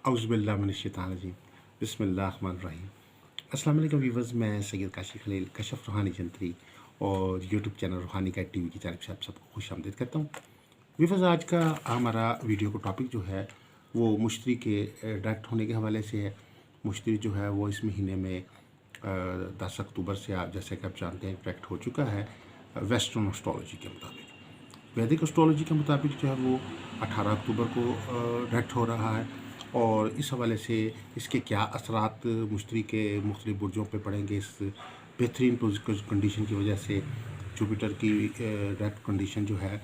औज़ुबिल्लाहिमिनश्शैतानिर्रजीम बिस्मिल्लाहिर्रहमानिर्रहीम। अस्सलाम वालेकुम व्यूअर्स, मैं सैयद काशिफ़ खलील कशफ रूहानी जंतरी और यूट्यूब चैनल रूहानी गाइड टीवी की जानिब से आप सबको खुशामदीद करता हूँ। व्यूअर्स, आज का हमारा वीडियो का टॉपिक जो है वो मुश्तरी के डायरेक्ट होने के हवाले से है। मुश्तरी जो है वो इस महीने में 10 अक्टूबर से, आप जैसे कि आप जानते हैं, डायरेक्ट हो चुका है वेस्टर्न एस्ट्रोलॉजी के मुताबिक। वैदिक एस्ट्रोलॉजी के मुताबिक जो है वो 18 अक्टूबर को डायरेक्ट हो रहा है और इस हवाले से इसके क्या असरात मुश्तरी के मुख्तलिफ बुर्जों पे पड़ेंगे। इस बेहतरीन कंडीशन की वजह से जुपिटर की डायरेक्ट कंडीशन जो है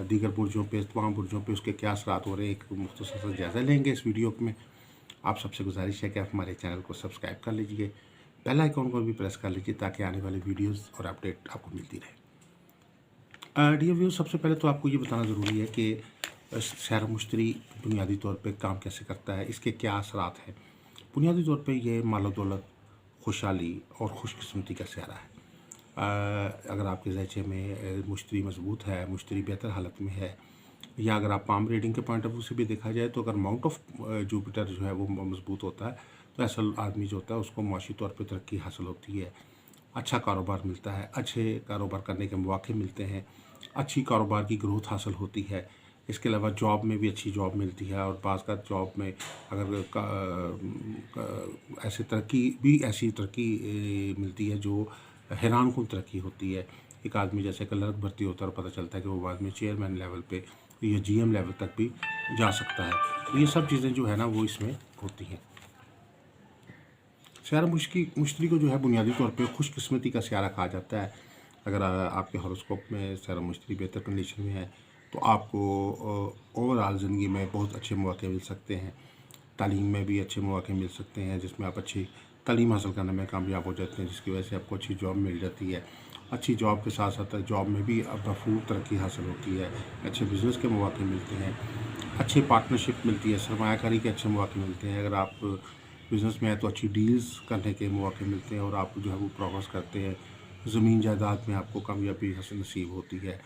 दीगर बुर्जों पे, तमाम बुर्जों पे उसके क्या असरात हो रहे हैं, एक मुख्तसर सा जायज़ा लेंगे इस वीडियो में। आप सबसे गुजारिश है कि आप हमारे चैनल को सब्सक्राइब कर लीजिए, बेल आइकॉन को भी प्रेस कर लीजिए ताकि आने वाली वीडियोस और अपडेट आपको मिलती रहे। डियर व्यूअर्स, सबसे पहले तो आपको ये बताना ज़रूरी है कि शहर मुश्तरी बुनियादी तौर पे काम कैसे करता है, इसके क्या असरात हैं। बुनियादी तौर पे ये मालो दौलत, खुशहाली और खुशकिस्मती का सेहरा है। अगर आपके ज़ैचे में मुश्तरी मजबूत है, मुश्तरी बेहतर हालत में है, या अगर आप पाम रीडिंग के पॉइंट ऑफ व्यू से भी देखा जाए तो अगर माउंट ऑफ जुपिटर जो है वो मजबूत होता है तो ऐसा आदमी जो होता है उसको माशी तौर पे तरक्की हासिल होती है, अच्छा कारोबार मिलता है, अच्छे कारोबार करने के मौके मिलते हैं, अच्छी कारोबार की ग्रोथ हासिल होती है। इसके अलावा जॉब में भी अच्छी जॉब मिलती है और बाज़ का जॉब में अगर ऐसी तरक्की मिलती है जो हैरान कुन तरक्की होती है। एक आदमी जैसे क्लर्क भर्ती होता है और पता चलता है कि वो बाद में चेयरमैन लेवल पे या जीएम लेवल तक भी जा सकता है। तो ये सब चीज़ें जो है ना वो इसमें होती हैं। स्यारा मुश्तरी को जो है बुनियादी तौर पे खुशकिस्मती का स्यारा कहा जाता है। अगर आपके हॉरोस्कोप में स्यारा मुश्तरी बेहतर कंडीशन में है तो आपको ओवरऑल ज़िंदगी में बहुत अच्छे मौके मिल सकते हैं। तालीम में भी अच्छे मौके मिल सकते हैं जिसमें आप अच्छी तालीम हासिल करने में कामयाब हो जाते हैं, जिसकी वजह से आपको अच्छी जॉब मिल जाती है। अच्छी जॉब के साथ साथ जॉब में भी भरपूर तरक्की हासिल होती है, अच्छे बिज़नेस के मौके मिलते हैं, अच्छी पार्टनरशिप मिलती है, सरमायाकारी के अच्छे मौके मिलते हैं। अगर आप बिज़नेस में है तो अच्छी डील्स करने के मौके मिलते हैं और आप जो है वो प्रोग्रेस करते हैं। ज़मीन जायदाद में आपको कामयाबी हासिल नसीब होती है।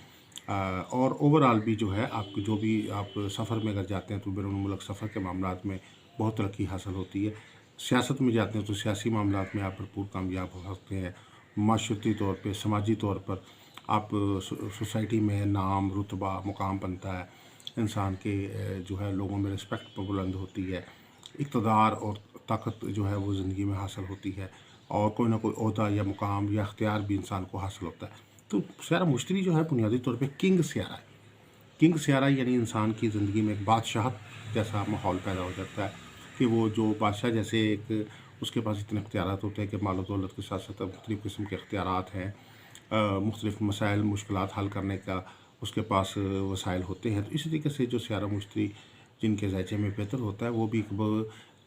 और ओवरऑल भी जो है आपको जो भी आप सफ़र में अगर जाते हैं तो बैरून मुल्क सफ़र के मामलात में बहुत तरक्की हासिल होती है। सियासत में जाते हैं तो सियासी मामलात में आप भरपूर कामयाब हो सकते हैं। माशरती तौर पे, समाजी तौर पर आप सोसाइटी में नाम, रुतबा, मुकाम बनता है। इंसान के जो है लोगों में रिस्पेक्ट बुलंद होती है। इक़्तिदार और ताकत जो है वो ज़िंदगी में हासिल होती है और कोई ना कोई ओहदा या मुकाम या इख्तियार भी इंसान को हासिल होता है। तो स्यारा मुश्तरी जो है बुनियादी तौर पे किंग स्यारा है। किंग स्यारा यानी इंसान की ज़िंदगी में एक बादशाहत जैसा माहौल पैदा हो जाता है कि वो जो बादशाह जैसे एक उसके पास इतने इख्तियारात होते हैं कि मालो दौलत के साथ साथ मुख्तलिफ़ किस्म के इख्तियारात हैं, मुख्तलिफ़ मसाइल मुश्किलात हल करने का उसके पास वसाइल होते हैं। तो इसी तरीके से जो स्यारा मुश्तरी जिनके ज़ायचे में बेहतर होता है वो भी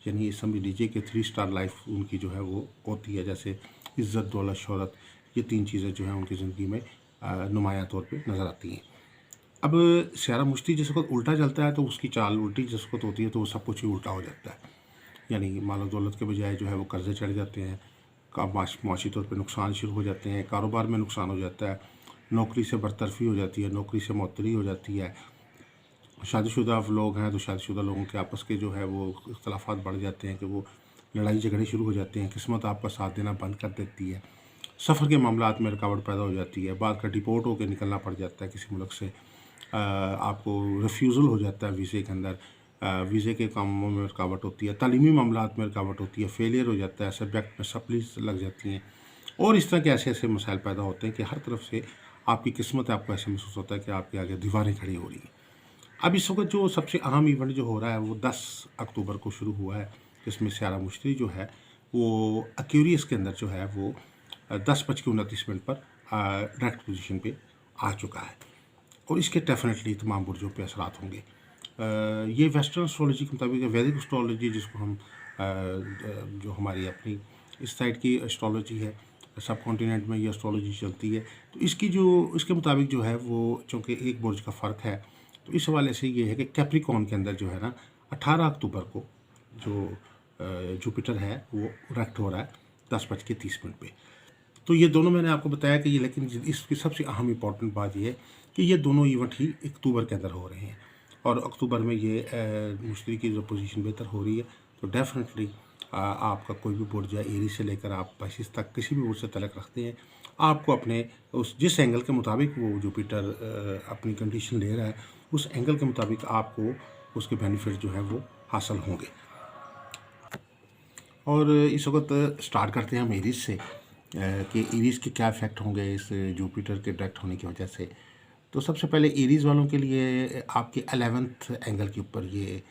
यानी समझ लीजिए कि 3 स्टार लाइफ उनकी जो है वो होती है। जैसे इज़्ज़त, दौलत, शोहरत, ये 3 चीज़ें जो हैं उनकी ज़िंदगी में नुमायाँ तौर पे नज़र आती हैं। अब स्यारा मुश्तरी जिस वक़्त उल्टा चलता है तो उसकी चाल उल्टी जिस वक़्त होती है तो वो सब कुछ ही उल्टा हो जाता है। यानी मालो दौलत के बजाय जो है वो कर्ज़े चढ़ जाते हैं, माशी तौर पे नुकसान शुरू हो जाते हैं, कारोबार में नुकसान हो जाता है, नौकरी से बरतरफ़ी हो जाती है, नौकरी से मुअत्तली हो जाती है। शादीशुदा लोग हैं तो शादीशुदा लोगों के आपस के जो है वो इख्तलाफात बढ़ जाते हैं कि वो लड़ाई झगड़े शुरू हो जाते हैं, किस्मत आपका साथ देना बंद कर देती है, सफ़र के मामलात में रुकावट पैदा हो जाती है, बाद का डिपोर्ट होकर निकलना पड़ जाता है किसी मुल्क से, आपको रिफ्यूज़ल हो जाता है वीज़े के अंदर, वीज़े के कामों में रुकावट होती है, तालीमी मामलात में रुकावट होती है, फेलियर हो जाता है, सब्जेक्ट में सप्लीज लग जाती हैं और इस तरह के ऐसे ऐसे मसाइल पैदा होते हैं कि हर तरफ से आपकी किस्मत आपको ऐसे महसूस होता है कि आपके आगे दीवारें खड़ी हो रही हैं। अब इस वक्त जो सबसे अहम इवेंट जो हो रहा है वो 10 अक्टूबर को शुरू हुआ है, जिसमें स्यारा मुश्तरी जो है वो एक्वेरियस के अंदर जो है वो 10:29 पर डायरेक्ट पोजीशन पे आ चुका है और इसके डेफिनेटली तमाम बुर्जों पे असरात होंगे। ये वेस्टर्न एस्ट्रोलॉजी के मुताबिक, वैदिक एस्ट्रोलॉजी जिसको हम जो हमारी अपनी इस साइड की एस्ट्रोलॉजी है, सब कॉन्टिनेंट में ये एस्ट्रोलॉजी चलती है, तो इसके मुताबिक जो है वो चूँकि एक बुर्ज का फ़र्क है तो इस हवाले से ये है कि कैप्रिकॉर्न के अंदर जो है ना 18 अक्टूबर को जो जुपिटर है वो रेक्ट हो रहा है 10:30 पे। तो ये दोनों मैंने आपको बताया कि ये, लेकिन इसकी सबसे अहम इम्पॉर्टेंट बात ये है कि ये दोनों इवेंट ही अक्टूबर के अंदर हो रहे हैं और अक्टूबर में ये मुश्तरी की जो पोजीशन बेहतर हो रही है, तो डेफिनेटली आपका कोई भी बुर्ज या एरी से लेकर आप बाईस तक किसी भी बुर्ज से तलक रखते हैं, आपको अपने उस जिस एंगल के मुताबिक वो जुपिटर अपनी कंडीशन ले रहा है, उस एंगल के मुताबिक आपको उसके बेनिफिट जो है वो हासिल होंगे। और इस वक्त स्टार्ट करते हैं हम एरीज से कि एरीज के क्या इफ़ेक्ट होंगे इस जुपिटर के डायरेक्ट होने की वजह से। तो सबसे पहले एरीज वालों के लिए आपके 11th एंगल के ऊपर ये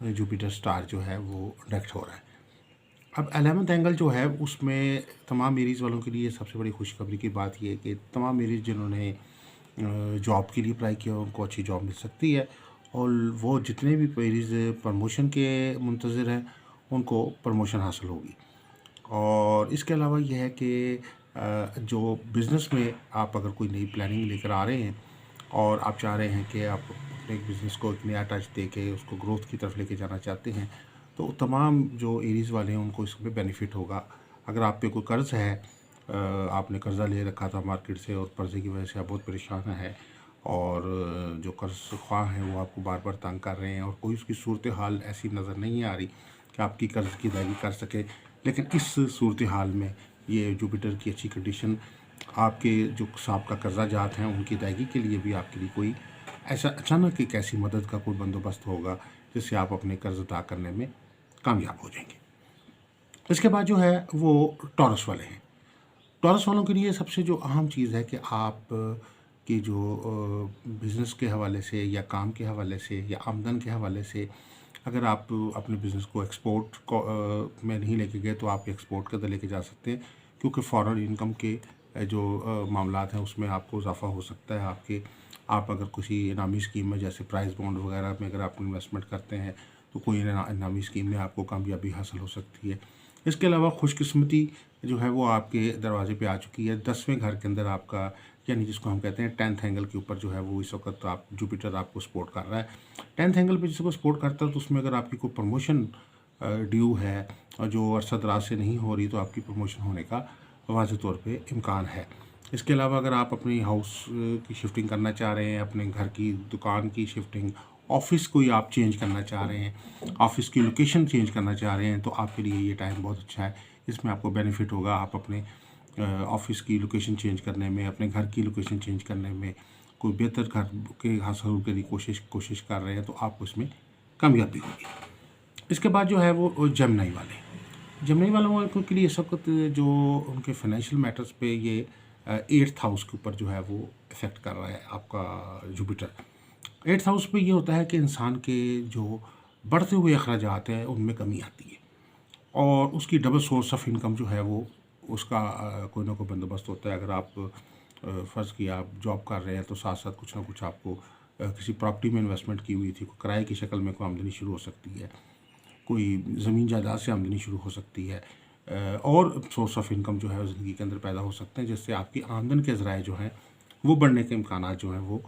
जुपिटर स्टार जो है वो डायरेक्ट हो रहा है। अब 11th एंगल जो है उसमें तमाम एरीज वालों के लिए सबसे बड़ी खुशखबरी की बात ये है कि तमाम एरीज जिन्होंने जॉब के लिए अप्लाई किया उनको अच्छी जॉब मिल सकती है, और वो जितने भी एरीज प्रमोशन के मुंतज़िर हैं उनको प्रमोशन हासिल होगी। और इसके अलावा यह है कि जो बिज़नेस में आप अगर कोई नई प्लानिंग लेकर आ रहे हैं और आप चाह रहे हैं कि आप अपने बिज़नेस को एक नया टच दे के उसको ग्रोथ की तरफ लेके जाना चाहते हैं, तो तमाम जो एरीज़ वाले हैं उनको इसमें बेनिफिट होगा। अगर आप पे कोई कर्ज़ है, आपने कर्ज़ा ले रखा था मार्केट से और कर्ज़े की वजह से आप बहुत परेशान हैं, और जो कर्ज़ ख्वाह हैं वो आपको बार बार तंग कर रहे हैं और कोई उसकी सूरत हाल ऐसी नज़र नहीं आ रही कि आपकी कर्ज़ की अदायगी कर सके, लेकिन इस सूरत हाल में ये जुपिटर की अच्छी कंडीशन आपके जो साहब का कर्जा जात हैं उनकी अदायगी के लिए भी आपके लिए कोई ऐसा अचानक एक ऐसी मदद का कोई बंदोबस्त होगा जिससे आप अपने कर्ज अदा करने में कामयाब हो जाएंगे। इसके बाद जो है वो टॉरस वाले हैं। टॉरस वालों के लिए सबसे जो अहम चीज़ है कि आप की जो बिज़नेस के हवाले से या काम के हवाले से या आमदन के हवाले से अगर आप अपने बिज़नेस को एक्सपोर्ट में नहीं लेके गए तो आप एक्सपोर्ट के अंदर लेके जा सकते हैं, क्योंकि फॉरेन इनकम के जो मामलात हैं उसमें आपको इजाफा हो सकता है। आप अगर किसी इनामी स्कीम में जैसे प्राइस बॉन्ड वगैरह में अगर आप इन्वेस्टमेंट करते हैं तो कोई इनामी स्कीम में आपको कामयाबी हासिल हो सकती है। इसके अलावा खुशकिस्मती जो है वो आपके दरवाजे पे आ चुकी है। 10वें घर के अंदर आपका, यानी जिसको हम कहते हैं 10th एंगल के ऊपर जो है वो इस वक्त आप जुपिटर आपको सपोर्ट कर रहा है। 10th एंगल पे जिसको सपोर्ट करता है तो उसमें अगर आपकी कोई प्रमोशन ड्यू है और जो अरसा दराज से नहीं हो रही तो आपकी प्रमोशन होने का वाज़ेह तौर पे इम्कान है। इसके अलावा अगर आप अपनी हाउस की शिफ्टिंग करना चाह रहे हैं, अपने घर की दुकान की शिफ्टिंग, ऑफ़िस कोई आप चेंज करना चाह रहे हैं, ऑफ़िस की लोकेशन चेंज करना चाह रहे हैं, तो आपके लिए ये टाइम बहुत अच्छा है। इसमें आपको बेनिफिट होगा। आप अपने ऑफ़िस की लोकेशन चेंज करने में, अपने घर की लोकेशन चेंज करने में, कोई बेहतर घर के हासिल के लिए कोशिश कर रहे हैं तो आपको इसमें कामयाबी होगी। इसके बाद जो है वो जेमिनी वालों के लिए इस वक्त जो उनके फाइनेंशियल मैटर्स पे ये 8th हाउस के ऊपर जो है वो इफ़ेक्ट कर रहा है आपका जुपिटर। 8th हाउस पे ये होता है कि इंसान के जो बढ़ते हुए अखराजात हैं उनमें कमी आती है और उसकी डबल सोर्स ऑफ इनकम जो है वो उसका कोई ना कोई बंदोबस्त होता है। अगर आप फ़र्ज़ किया आप जॉब कर रहे हैं तो साथ साथ कुछ ना कुछ आपको किसी प्रॉपर्टी में इन्वेस्टमेंट की हुई थी, कोई किराए की शक्ल में कोई आमदनी शुरू हो सकती है, कोई ज़मीन जायदाद से आमदनी शुरू हो सकती है, और सोर्स ऑफ इनकम जो है ज़िंदगी के अंदर पैदा हो सकते हैं जिससे आपकी आमदन के ज़राए जो हैं वो बढ़ने के इम्कानात जो हैं वो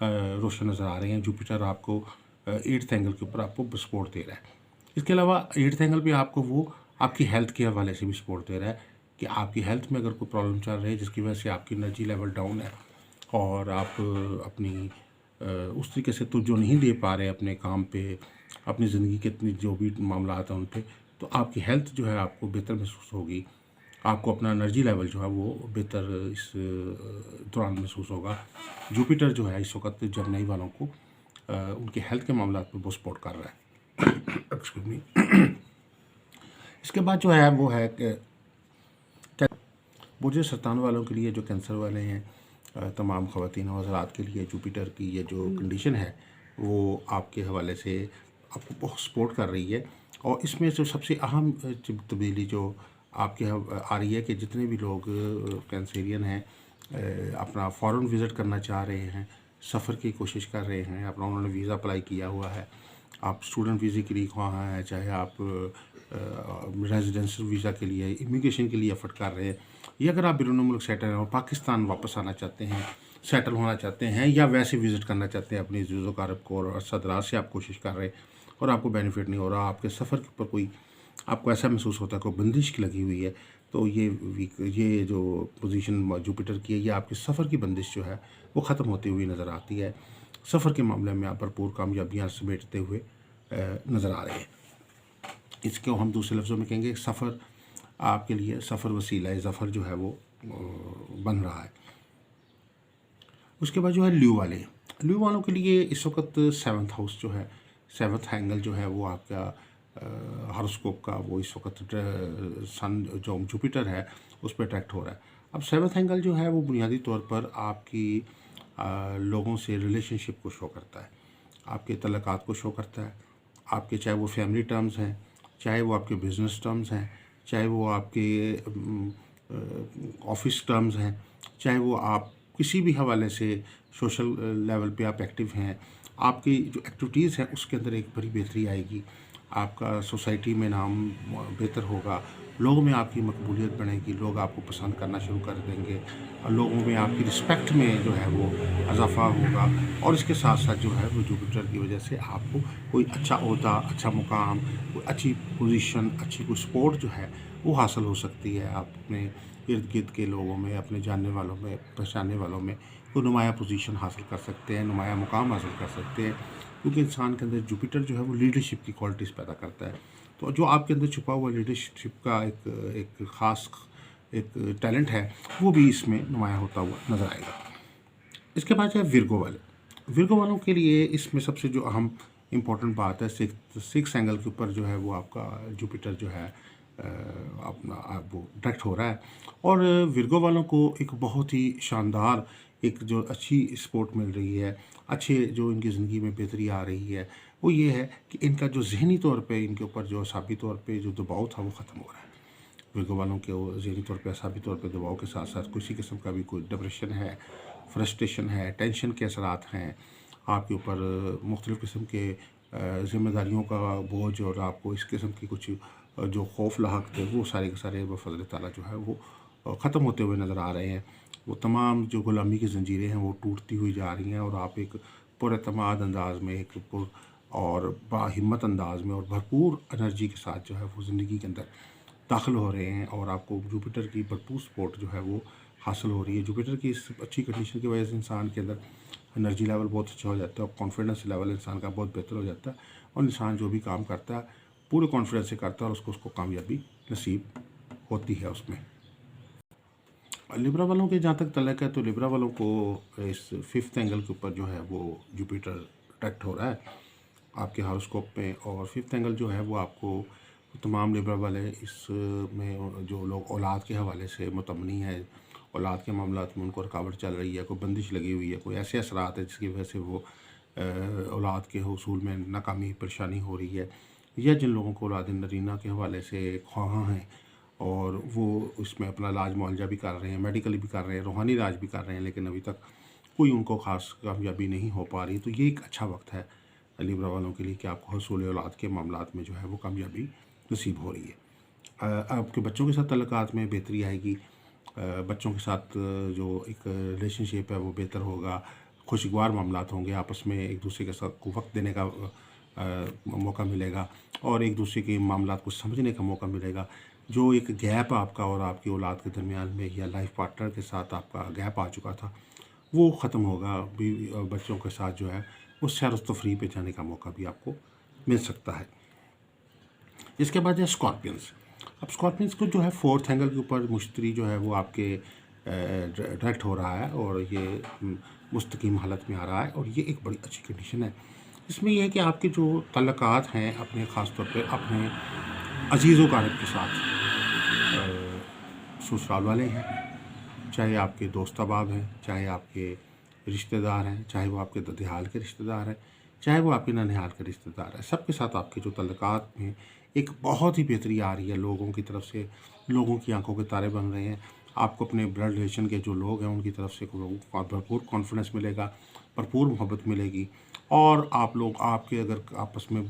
रोशन नज़र आ रहे हैं। जुपिटर आपको 8th एंगल के ऊपर आपको सपोर्ट दे रहा है। इसके अलावा 8th एंगल पे आपको वो आपकी हेल्थ के हवाले से भी सपोर्ट दे रहा है कि आपकी हेल्थ में अगर कोई प्रॉब्लम चल रही है जिसकी वजह से आपकी एनर्जी लेवल डाउन है और आप अपनी उस तरीके से तवज्जो नहीं दे पा रहे अपने काम पे, अपनी ज़िंदगी के इतनी जो भी मामलात हैं उन पे, तो आपकी हेल्थ जो है आपको बेहतर महसूस होगी। आपको अपना एनर्जी लेवल जो है वो बेहतर इस दौरान महसूस होगा। जुपिटर जो है इस वक्त जेमिनी वालों को उनके हेल्थ के मामलात में बहुत सपोर्ट कर रहा है। Excuse me. इसके बाद जो है वो है कि बुर्ज सरतान वालों के लिए, जो कैंसर वाले हैं, तमाम ख़वातीन और हज़रात के लिए जुपिटर की ये जो कंडीशन है वो आपके हवाले से आपको बहुत सपोर्ट कर रही है। और इसमें जो सबसे अहम तब्दीली जो आपके आ रही है कि जितने भी लोग कैंसरियन हैं अपना फ़ॉरेन विज़िट करना चाह रहे हैं, सफ़र की कोशिश कर रहे हैं, अपना उन्होंने वीज़ा अप्लाई किया हुआ है, आप स्टूडेंट वीज़े के लिए ख्वाह हैं, चाहे आप रेजिडेंशियल वीज़ा के लिए, इमिग्रेशन के लिए एफर्ट कर रहे हैं, या अगर आप बैरून मुल्क सेटल हैं और पाकिस्तान वापस आना चाहते हैं, सेटल होना चाहते हैं, या वैसे विज़िट करना चाहते हैं अपनी ज़ुज़ो कारब को और अरसा दराज से आप कोशिश कर रहे हैं और आपको बेनिफिट नहीं हो रहा, आपके सफ़र के ऊपर कोई आपको ऐसा महसूस होता है कोई बंदिश की लगी हुई है, तो ये जो पोजीशन जुपिटर की है ये आपके सफ़र की बंदिश जो है वो ख़त्म होती हुई नज़र आती है। सफ़र के मामले में आप भरपूर कामयाबियाँ समेटते हुए नज़र आ रहे हैं। इसको हम दूसरे लफ्ज़ों में कहेंगे सफ़र आपके लिए सफ़र वसीला ज़फ़र जो है वो बन रहा है। उसके बाद जो है ल्यू वालों के लिए इस वक्त 7th हाउस जो है, 7th एंगल जो है वो आपका हॉरोस्कोप का वो इस वक्त सन जो जुपिटर है उस पर अट्रैक्ट हो रहा है। अब 7th एंगल जो है वो बुनियादी तौर पर आपकी लोगों से रिलेशनशिप को शो करता है, आपके तल्लुकात को शो करता है, आपके चाहे वो फैमिली टर्म्स हैं, चाहे वो आपके बिजनेस टर्म्स हैं, चाहे वो आपके ऑफिस टर्म्स हैं, चाहे वो आप किसी भी हवाले से सोशल लेवल पे आप एक्टिव हैं, आपकी जो एक्टिविटीज़ हैं उसके अंदर एक बड़ी बेहतरी आएगी, आपका सोसाइटी में नाम बेहतर होगा, लोगों में आपकी मकबूलियत बढ़ेगी, लोग आपको पसंद करना शुरू कर देंगे और लोगों में आपकी रिस्पेक्ट में जो है वो इजाफा होगा। और इसके साथ साथ जो है वो जुपिटर की वजह से आपको कोई अच्छा ओहदा, अच्छा मुकाम, कोई अच्छी पोजीशन, अच्छी कोई सपोर्ट जो है वो हासिल हो सकती है। आप अपने इर्द गिर्द के लोगों में, अपने जानने वालों में, पहचानने वालों में कोई नुमाया पोजीशन हासिल कर सकते हैं, नुमाया मुकाम हासिल कर सकते हैं, क्योंकि इंसान के अंदर जुपिटर जो है वो लीडरशिप की क्वालिटीज़ पैदा करता है। तो जो आपके अंदर छुपा हुआ लीडरशिप का एक ख़ास एक टैलेंट है वो भी इसमें नुमाया होता हुआ नज़र आएगा। इसके बाद है विर्गो वालों के लिए इसमें सबसे जो अहम इम्पोर्टेंट बात है, सिक्स एंगल के ऊपर जो है वो आपका जुपिटर जो है अपना वो डायरेक्ट हो रहा है। और विर्गो वालों को एक बहुत ही शानदार एक जो अच्छी स्पोर्ट मिल रही है, अच्छे जो इनकी ज़िंदगी में बेहतरी आ रही है, वो ये है कि इनका जो ज़हनी तौर पे इनके ऊपर जो असाबी तौर पे जो दबाव था वो ख़त्म हो रहा है। विर्गो वालों के वो ज़हनी तौर पे, असाबी तौर पे दबाव के साथ साथ किसी किस्म का भी कोई डिप्रेशन है, फ्रस्ट्रेशन है, टेंशन के असरात हैं, आपके ऊपर मुख्तलिफ़ किस्म के ज़िम्मेदारियों का बोझ और आपको इस किस्म की कुछ जो खौफ लाहक थे वो सारे के सारे बफ़ज़ल ताला जो है वो ख़त्म होते हुए नज़र आ रहे हैं। वो तमाम जो ग़ुलामी की ज़ंजीरें हैं वो टूटती हुई जा रही हैं और आप एक पुरएतमाद अंदाज़ में, एक पुर और बाहिम्मत अंदाज़ में और भरपूर एनर्जी के साथ जो है वो ज़िंदगी के अंदर दाखिल हो रहे हैं और आपको जुपिटर की भरपूर सपोर्ट जो है वो हासिल हो रही है। जुपिटर की इस अच्छी कंडीशन की वजह से इंसान के अंदर एनर्जी लेवल बहुत अच्छा हो जाता है और कॉन्फिडेंस लेवल इंसान का बहुत बेहतर हो जाता है और इंसान जो भी काम करता है पूरे कॉन्फिडेंस से करता है और उसको कामयाबी नसीब होती है उसमें। लिब्रा वालों के जहाँ तक तल्लुक़ है तो लिब्रा वालों को इस 5th एंगल के ऊपर जो है वो जुपिटर डायरेक्ट हो रहा है आपके हॉरोस्कोप में। और 5th एंगल जो है वो आपको तमाम लिब्रा वाले इसमें जो लोग औलाद के हवाले से मुतमनी है, औलाद के मामलात में उनको रुकावट चल रही है, कोई बंदिश लगी हुई है, कोई ऐसे असरात है जिसकी वजह से वो औलाद के हुसूल में नाकामी परेशानी हो रही है, या जिन लोगों को औलाद नरीना के हवाले से ख्वाहां हैं और वो इसमें अपना इलाज मुआवजा भी कर रहे हैं, मेडिकली भी कर रहे हैं, रूहानी इलाज भी कर रहे हैं, लेकिन अभी तक कोई उनको ख़ास कामयाबी नहीं हो पा रही। तो ये एक अच्छा वक्त है लिब्रा वालों के लिए कि आपको हसूल औलाद के मामलात में जो है वो कामयाबी नसीब हो रही है। आपके बच्चों के साथ तल्लुकात में बेहतरी आएगी, बच्चों के साथ जो एक रिलेशनशिप है वो बेहतर होगा, खुशगवार मामलात होंगे, आपस में एक दूसरे के साथ को वक्त देने का मौका मिलेगा और एक दूसरे के मामलात को समझने का मौका मिलेगा। जो एक गैप आपका और आपकी औलाद के दरमियान में या लाइफ पार्टनर के साथ आपका गैप आ चुका था वो ख़त्म होगा। बीवी और बच्चों के साथ जो है वो सैर तफरीह पे जाने का मौका भी आपको मिल सकता है। इसके बाद है स्कॉर्पियंस। अब स्कॉर्पियंस को जो है 4th एंगल के ऊपर मुश्तरी जो है वो आपके डायरेक्ट हो रहा है और ये मुस्तकीम हालत में आ रहा है और ये एक बड़ी अच्छी कंडीशन है। इसमें यह है कि आपके जो तल्लुकात हैं अपने ख़ास तौर पे अपने अजीज़ व अक़ारिब के साथ, ससुराल वाले हैं, चाहे आपके दोस्त अहबाब हैं, चाहे आपके रिश्तेदार हैं, चाहे वो आपके ददिहाल के रिश्तेदार हैं, चाहे वो आपके ननिहाल के रिश्तेदार हैं, सबके साथ आपके जो तल्लुकात में एक बहुत ही बेहतरी आ रही है। लोगों की तरफ से लोगों की आंखों के तारे बन रहे हैं। आपको अपने ब्लड रिलेशन के जो लोग हैं उनकी तरफ से भरपूर कॉन्फिडेंस मिलेगा, भरपूर मोहब्बत मिलेगी और आप लोग आपके अगर आपस में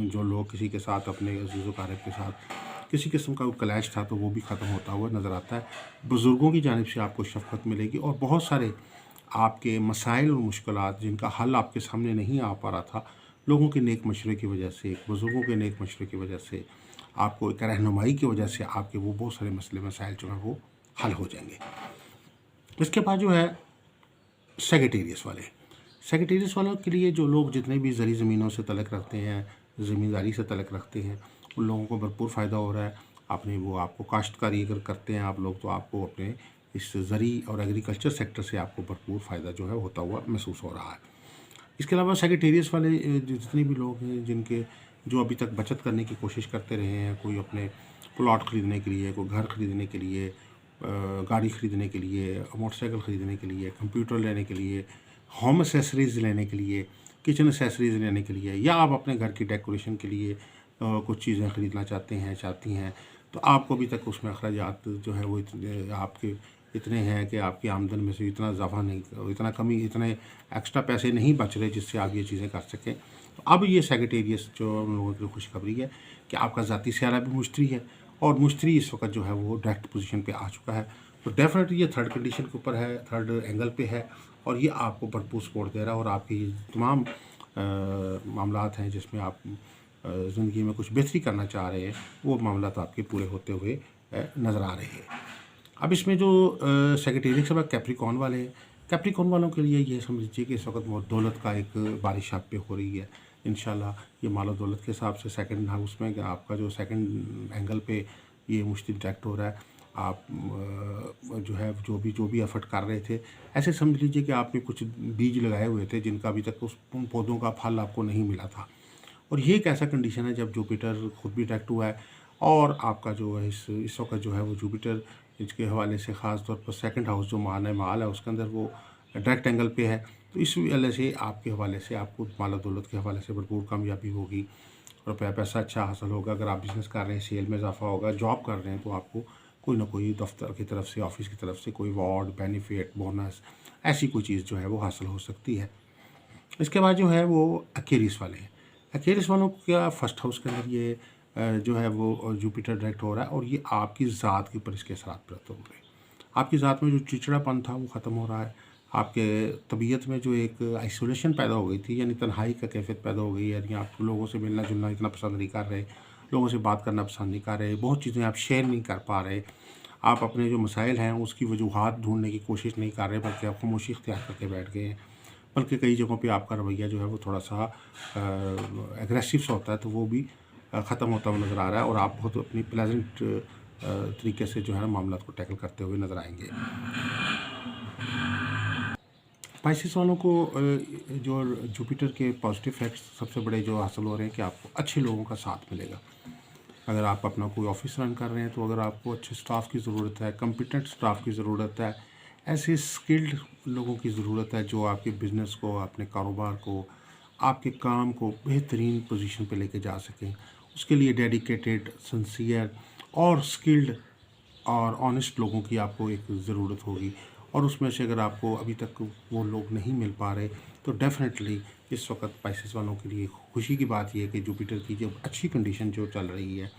जो लोग किसी के साथ अपने अज़ीज़ व अक़ारिब के साथ किसी किस्म का क्लैश था तो वो भी ख़त्म होता हुआ नज़र आता है। बुज़ुर्गों की जानिब से आपको शफ़क़त मिलेगी और बहुत सारे आपके मसाइल और मुश्किलात जिनका हल आपके सामने नहीं आ पा रहा था, लोगों के नेक मशवरे की वजह से, बुज़ुर्गों के नेक मशवरे की वजह से, आपको एक रहनुमाई की वजह से आपके वो बहुत सारे मसले मसाइल जो हैं वो हल हो जाएंगे। इसके बाद जो है सेजिटेरियस वाले, सेक्रेटेरिएट वालों के लिए जो लोग जितने भी ज़री ज़मीनों से तल्लुक़ रखते हैं, ज़मींदारी से तल्लुक़ रखते हैं, उन लोगों को भरपूर फ़ायदा हो रहा है। आपने वो आपको काश्तकारी अगर करते हैं आप लोग, तो आपको अपने इस ज़री और एग्रीकल्चर सेक्टर से आपको भरपूर फ़ायदा जो है होता हुआ महसूस हो रहा है। इसके अलावा सेक्रेटेरिएट्स वाले जितने भी लोग हैं जिनके जो अभी तक बचत करने की कोशिश करते रहे हैं, कोई अपने प्लॉट ख़रीदने के लिए, कोई घर ख़रीदने के लिए, गाड़ी ख़रीदने के लिए, मोटरसाइकिल ख़रीदने के लिए, कंप्यूटर लेने के लिए, होम एसेसरीज़ लेने के लिए, किचन एसेसरीज़ लेने के लिए, या आप अपने घर की डेकोरेशन के लिए कुछ चीज़ें ख़रीदना चाहती हैं, तो आपको अभी तक उसमें अखराजात जो है वो आपके इतने हैं कि आपकी आमदन में से इतना इजाफा नहीं, इतने एक्स्ट्रा पैसे नहीं बच रहे जिससे आप ये चीज़ें कर सकें। तो अब ये सेक्रेटेरिएट जो उन लोगों के लिए खुशखबरी है कि आपका ज़ाती सियारा भी मुश्तरी है, और मुश्तरी इस वक्त जो है वो डायरेक्ट पोजीशन पे आ चुका है। तो डेफिनेटली ये थर्ड कंडीशन के ऊपर है, थर्ड एंगल पे है, और ये आपको भरपूर सपोर्ट दे रहा है, और आपकी तमाम मामलात हैं जिसमें आप ज़िंदगी में कुछ बेहतरी करना चाह रहे हैं, वो मामलात आपके पूरे होते हुए नज़र आ रहे हैं। अब इसमें जो सेक्रेटेरिएट के बाद कैप्रिकॉर्न वाले हैं, कैप्रिकॉर्न वालों के लिए ये समझ लीजिए कि इस वक्त दौलत का एक बारिश आप पे हो रही है। इंशाल्लाह ये मालो दौलत के हिसाब से सेकंड हाउस में आपका जो सेकंड एंगल पे ये मुश्किल डायरेक्ट हो रहा है। आप जो है जो भी एफर्ट कर रहे थे, ऐसे समझ लीजिए कि आपने कुछ बीज लगाए हुए थे जिनका अभी तक उन पौधों का फल आपको नहीं मिला था। और ये एक ऐसा कंडीशन है जब जुपिटर खुद भी डायरेक्ट हुआ है, और आपका जो है इस वक्त जो है वो जुपिटर इसके हवाले से ख़ास तौर पर सेकंड हाउस जो माल है उसके अंदर वो डायरेक्ट एंगल पे है। तो इस वजह से आपके हवाले से आपको माल दौलत के हवाले से भरपूर कामयाबी होगी, रुपया पैसा अच्छा हासिल होगा। अगर आप बिज़नेस कर रहे हैं, सेल में इजाफा होगा। जॉब कर रहे हैं तो आपको कोई ना कोई दफ्तर की तरफ से, ऑफिस की तरफ से कोई अवार्ड, बेनिफिट, बोनस, ऐसी कोई चीज़ जो है वो हासिल हो सकती है। इसके बाद जो है वो एक्वेरियस वाले हैं। एक्वेरियस वालों का फर्स्ट हाउस के अंदर ये जो है वो जुपिटर डायरेक्ट हो रहा है, और ये आपकी ज़ात के ऊपर इसके असरात पड़ते हो रहे हैं। आपकी ज़ात में जो चिड़चिड़ापन था वो ख़त्म हो रहा है। आपके तबीयत में जो एक आइसोलेशन पैदा हो गई थी, यानी तन्हाई का कैफियत पैदा हो गई है, यानी आप लोगों से मिलना जुलना इतना पसंद नहीं कर रहे, लोगों से बात करना पसंद नहीं कर रहे, बहुत चीज़ें आप शेयर नहीं कर पा रहे, आप अपने जो मसाइल हैं उसकी वजूहात ढूंढने की कोशिश नहीं कर रहे, बल्कि आप खामोशी इख्तियार करके बैठ गए हैं। बल्कि कई जगहों पे आपका रवैया जो है वो थोड़ा सा एग्रेसिव सा होता है, तो वो भी ख़त्म होता हुआ नज़र आ रहा है, और आप बहुत अपनी प्लेजेंट तरीके से जो है ना मामला को टैकल करते हुए नज़र आएंगे। स्पाइसेस वालों को जो जुपिटर के पॉजिटिव इफेक्ट्स सबसे बड़े जो हासिल हो रहे हैं कि आपको अच्छे लोगों का साथ मिलेगा। अगर आप अपना कोई ऑफिस रन कर रहे हैं तो अगर आपको अच्छे स्टाफ की ज़रूरत है, कम्पिटेंट स्टाफ की ज़रूरत है, ऐसे स्किल्ड लोगों की ज़रूरत है जो आपके बिज़नेस को, अपने कारोबार को, आपके काम को बेहतरीन पोजीशन पे लेके जा सकें। उसके लिए डेडिकेटेड, सिंसियर और स्किल्ड और ऑनेस्ट लोगों की आपको एक ज़रूरत होगी, और उसमें से अगर आपको अभी तक वो लोग नहीं मिल पा रहे तो डेफ़िनेटली इस वक्त स्पाइसेस वालों के लिए खुशी की बात यह है कि जुपिटर की जो अच्छी कंडीशन जो चल रही है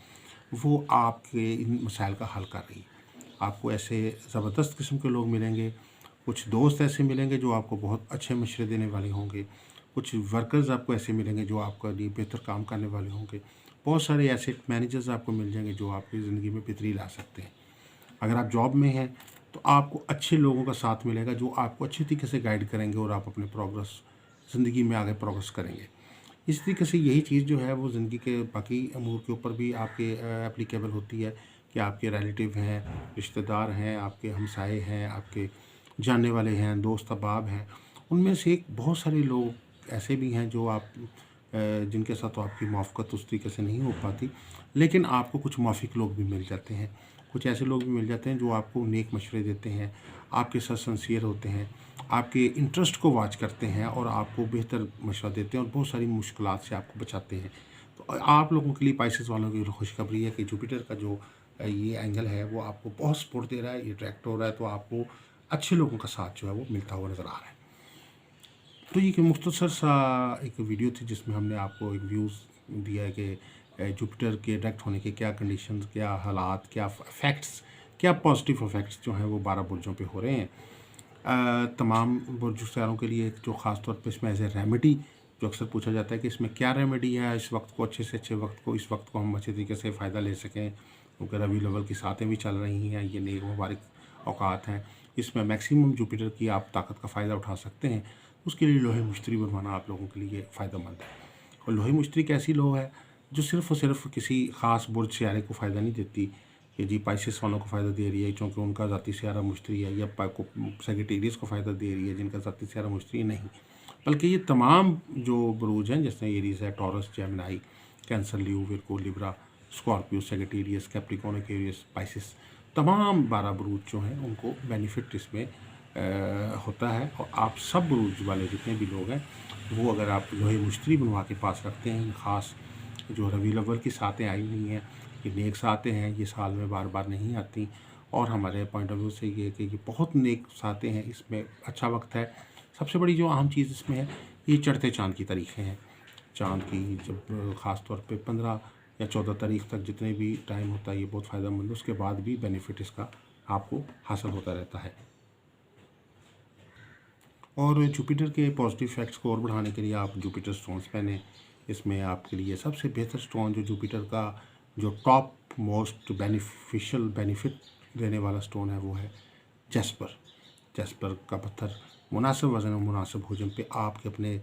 वो आपके इन मसाइल का हल कर रही है। आपको ऐसे ज़बरदस्त किस्म के लोग मिलेंगे, कुछ दोस्त ऐसे मिलेंगे जो आपको बहुत अच्छे मशवरे देने वाले होंगे, कुछ वर्कर्स आपको ऐसे मिलेंगे जो आपका लिए बेहतर काम करने वाले होंगे, बहुत सारे एसेट मैनेजर्स आपको मिल जाएंगे जो आपकी ज़िंदगी में बेहतरी ला सकते हैं। अगर आप जॉब में हैं तो आपको अच्छे लोगों का साथ मिलेगा जो आपको अच्छी तरीके से गाइड करेंगे, और आप अपने ज़िंदगी में आगे प्रोग्रेस करेंगे। इस तरीके से यही चीज़ जो है वो ज़िंदगी के बाकी अमूर के ऊपर भी आपके एप्लीकेबल होती है कि आपके रिलेटिव हैं, रिश्तेदार हैं, आपके हमसाए हैं, आपके जानने वाले हैं, दोस्त अहबाब हैं, उनमें से एक बहुत सारे लोग ऐसे भी हैं जो आप जिनके साथ तो आपकी मुआफ़क़त उस तरीके से नहीं हो पाती, लेकिन आपको कुछ मुआफ़िक लोग भी मिल जाते हैं। कुछ ऐसे लोग भी मिल जाते हैं जो आपको नेक मशवरे देते हैं, आपके साथ सिंसियर होते हैं, आपके इंटरेस्ट को वॉच करते हैं और आपको बेहतर मशवरा देते हैं और बहुत सारी मुश्किलात से आपको बचाते हैं। तो आप लोगों के लिए स्पाइसेस वालों की खुशखबरी है कि जुपिटर का जो ये एंगल है वो आपको बहुत सपोर्ट दे रहा है, ये डायरेक्ट हो रहा है, तो आपको अच्छे लोगों का साथ जो है वो मिलता हुआ नज़र आ रहा है। तो ये एक मुख्तसर सा एक वीडियो थी जिसमें हमने आपको एक व्यूज़ दिया है कि जुपिटर के डायरेक्ट होने के क्या कंडीशंस, क्या हालात, क्या इफ़ेक्ट्स, क्या पॉजिटिव इफ़ेक्ट्स जो हैं वो 12 बुर्जों पे हो रहे हैं। तमाम बुर्ज सितारों के लिए जो ख़ास तौर पे इसमें एज ए रेमेडी जो अक्सर पूछा जाता है कि इसमें क्या रेमेडी है इस वक्त को अच्छे से अच्छे वक्त को, इस वक्त को हम अच्छे तरीके से फ़ायदा ले सकें, क्योंकि रबी लेवल की सातें भी चल रही हैं, ये नेक मुबारक औकात हैं, इसमें मैक्सिमम जुपिटर की आप ताकत का फ़ायदा उठा सकते हैं। उसके लिए लोहे मिस्त्री बनवाना आप लोगों के लिए फ़ायदेमंद है। और लोहे मिस्त्री एक ऐसी लोह है जो सिर्फ़ और सिर्फ किसी ख़ास बुर्ज सियारे को फ़ायदा नहीं देती कि जी पाइसेस वालों को फ़ायदा दे रही है क्योंकि उनका ज़ाती सियारा मुश्तरी है, या सेगिटेरियस को फ़ायदा दे रही है जिनका ज़ाती सियारा मुश्तरी नहीं, बल्कि ये तमाम जो बुरूज हैं जैसे एरीज़ है, Taurus, Gemini, Cancer, Leo, Virgo, Libra, Scorpio, Sagittarius, Capricorn, Aquarius, Pisces, तमाम 12 बुरूज जो हैं उनको बेनिफिट इसमें होता है। और आप सब बुरूज वाले जितने भी लोग हैं वो अगर आप लोहे मुश्तरी बनवा के पास रखते हैं, ख़ास जो रबीउल अव्वल की सातें आई हुई हैं, ये नेक सातें हैं, ये साल में बार बार नहीं आती, और हमारे पॉइंट ऑफ व्यू से ये कि ये बहुत नेक सातें हैं, इसमें अच्छा वक्त है। सबसे बड़ी जो अहम चीज़ इसमें है, ये चढ़ते चाँद की तारीखें हैं। चाँद की जब ख़ास तौर पे 15 या 14 तारीख तक जितने भी टाइम होता है ये बहुत फ़ायदेमंद है, उसके बाद भी बेनिफिट इसका आपको हासिल होता रहता है। और जुपिटर के पॉजिटिव इफेक्ट्स को और बढ़ाने के लिए आप जुपिटर स्टोन्स पहने। इसमें आपके लिए सबसे बेहतर स्टोन जो जुपिटर का जो टॉप मोस्ट बेनिफिट देने वाला स्टोन है वो है जैस्पर। जैस्पर का पत्थर मुनासिब वज़न और मुनासिब हुजम पे आपके अपने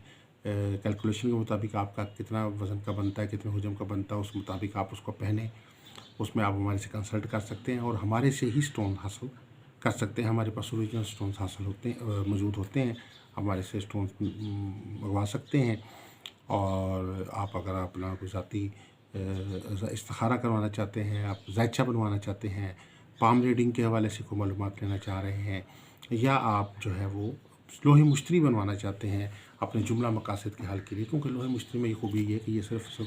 कैलकुलेशन के मुताबिक आपका कितना वज़न का बनता है, कितने हुजम का बनता है, उस मुताबिक आप उसको पहने। उसमें आप हमारे से कंसल्ट कर सकते हैं और हमारे से ही स्टोन हासिल कर सकते हैं। हमारे पास ओरिजिनल स्टोन्स हासिल होते हैं, मौजूद होते हैं। हमारे से स्टोन्स मंगवा सकते हैं। और आप अगर अपना कोई ज़ाती इस्तिखारा करवाना चाहते हैं, आप ज़ायचा बनवाना चाहते हैं, पाम रीडिंग के हवाले से कोई मालूमात लेना चाह रहे हैं, या आप जो है वो लोहे मुश्तरी बनवाना चाहते हैं अपने जुमला मकासद के हल के लिए, क्योंकि लोहे मुश्तरी में ये खूबी है कि ये सिर्फ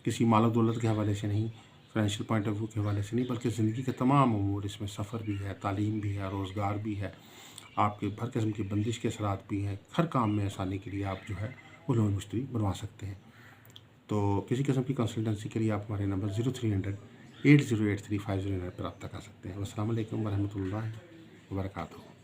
किसी मालो दौलत के हवाले से नहीं, फाइनेंशियल पॉइंट ऑफ व्यू के हवाले से नहीं, बल्कि ज़िंदगी के तमाम उमूर, इसमें सफ़र भी है, तालीम भी है, रोज़गार भी है, आपके हर किस्म की बंदिश के असरात भी हैं। हर काम में आसानी के लिए आप जो है वो लोहे मुश्तरी बनवा सकते हैं। तो किसी किस्म की कंसल्टेंसी के लिए आप हमारे नंबर 0300 8083 50 पर रब्ता कर सकते हैं। अस्सलाम वालेकुम वरहमतुल्लाहि वबरकातुहू।